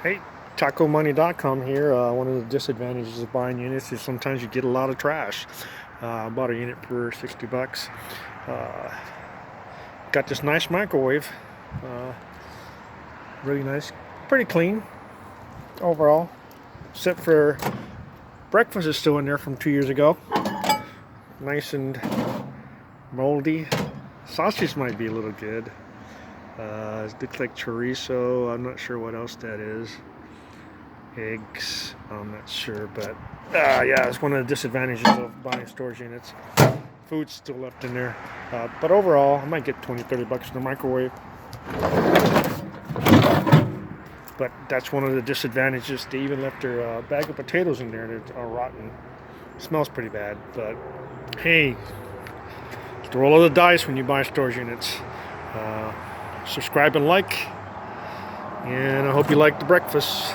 Hey, TacoMoney.com here. One of the disadvantages of buying units is sometimes you get a lot of trash. I bought a unit for 60 bucks. Got this nice microwave. Really nice, pretty clean overall, except for breakfast is still in there from 2 years ago. Nice and moldy. Sausage might be a little good. It looks like chorizo. I'm not sure what else that is. Eggs. I'm not sure, but yeah, it's one of the disadvantages of buying storage units. Food's still left in there, but overall, I might get 20-30 bucks in the microwave. But that's one of the disadvantages. They even left their bag of potatoes in there that are rotten. It smells pretty bad, but hey, it's the roll of the dice when you buy storage units. Subscribe and like, and I hope you like the breakfast.